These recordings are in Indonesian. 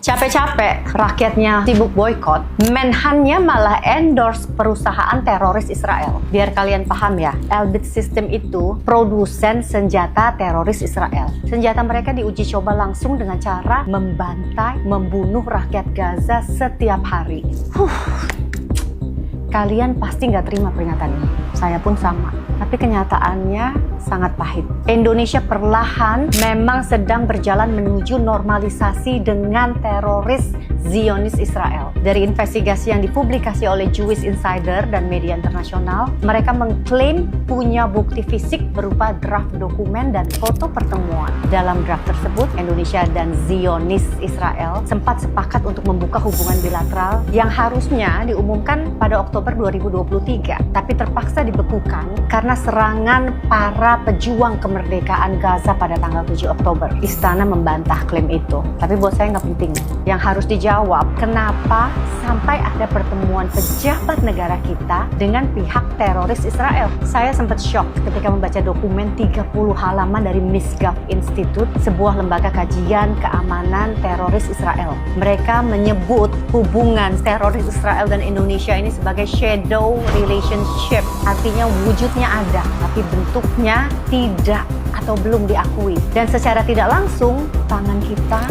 Capek-capek rakyatnya sibuk boykot, Menhan-nya malah endorse perusahaan teroris Israel. Biar kalian paham ya, Elbit System itu produsen senjata teroris Israel. Senjata mereka diuji coba langsung dengan cara membantai, membunuh rakyat Gaza setiap hari. Kalian pasti nggak terima peringatan ini. Saya pun sama. Tapi kenyataannya sangat pahit. Indonesia perlahan memang sedang berjalan menuju normalisasi dengan teroris Zionis Israel. Dari investigasi yang dipublikasi oleh Jewish Insider dan media internasional, mereka mengklaim punya bukti fisik berupa draft dokumen dan foto pertemuan. Dalam draft tersebut, Indonesia dan Zionis Israel sempat sepakat untuk membuka hubungan bilateral yang harusnya diumumkan pada Oktober 2023, tapi terpaksa dibekukan karena serangan para pejuang kemerdekaan Gaza pada tanggal 7 Oktober. Istana membantah klaim itu, tapi buat saya nggak penting. Yang harus dijawab, kenapa sampai ada pertemuan pejabat negara kita dengan pihak teroris Israel? Saya sempat shock ketika membaca dokumen 30 halaman dari Misgaf Institute, sebuah lembaga kajian keamanan teroris Israel. Mereka menyebut hubungan teroris Israel dan Indonesia ini sebagai shadow relationship, artinya wujudnya ada, tapi bentuknya tidak atau belum diakui. Dan secara tidak langsung, tangan kita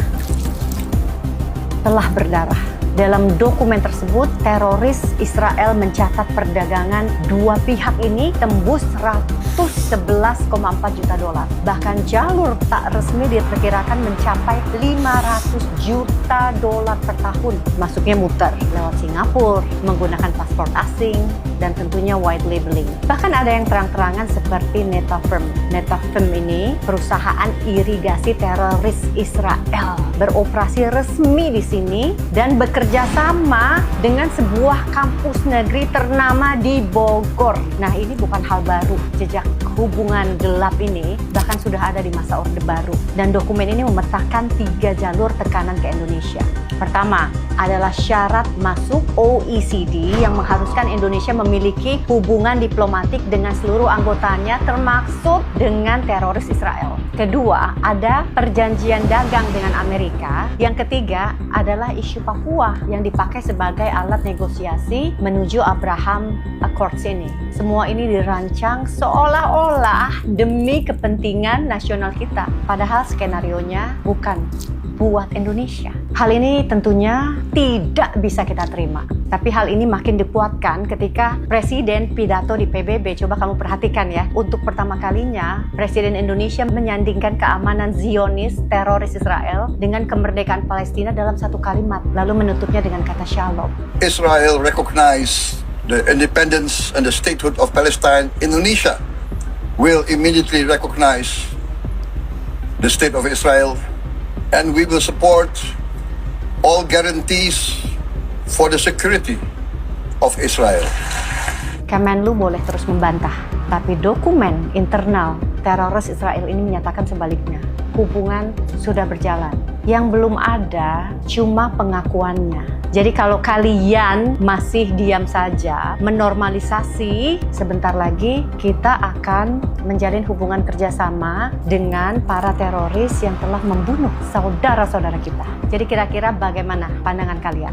telah berdarah. Dalam dokumen tersebut, teroris Israel mencatat perdagangan dua pihak ini tembus 111,4 juta dolar. Bahkan jalur tak resmi diperkirakan mencapai 500 juta dolar per tahun. Masuknya muter lewat Singapura, menggunakan paspor asing, dan tentunya white labeling. Bahkan ada yang terang-terangan seperti Netafirm. Netafirm ini perusahaan irigasi teroris Israel, beroperasi resmi di sini dan bekerja sama dengan sebuah kampus negeri ternama di Bogor. Nah, ini bukan hal baru. Jejak hubungan gelap ini bahkan sudah ada di masa Orde Baru. Dan dokumen ini memetakan 3 jalur tekanan ke Indonesia. Pertama adalah syarat masuk OECD yang mengharuskan Indonesia memiliki hubungan diplomatik dengan seluruh anggotanya termasuk dengan teroris Israel. Kedua, ada perjanjian dagang dengan Amerika. Yang ketiga adalah isu Papua yang dipakai sebagai alat negosiasi menuju Abraham Accords ini. Semua ini dirancang seolah-olah demi kepentingan nasional kita. Padahal skenarionya bukan buat Indonesia. Hal ini tentunya tidak bisa kita terima. Tapi hal ini makin dikuatkan ketika Presiden pidato di PBB. Coba kamu perhatikan ya. Untuk pertama kalinya, Presiden Indonesia menyandingkan keamanan Zionis, teroris Israel, dengan kemerdekaan Palestina dalam satu kalimat. Lalu menutupnya dengan kata shalom. Israel recognize the independence and the statehood of Palestine. Indonesia will immediately recognize the state of Israel, and we will support all guarantees for the security of Israel. Kemenlu boleh terus membantah, tapi dokumen internal teroris Israel ini menyatakan sebaliknya. Hubungan sudah berjalan. Yang belum ada cuma pengakuannya. Jadi kalau kalian masih diam saja, menormalisasi, sebentar lagi kita akan menjalin hubungan kerjasama dengan para teroris yang telah membunuh saudara-saudara kita. Jadi kira-kira bagaimana pandangan kalian?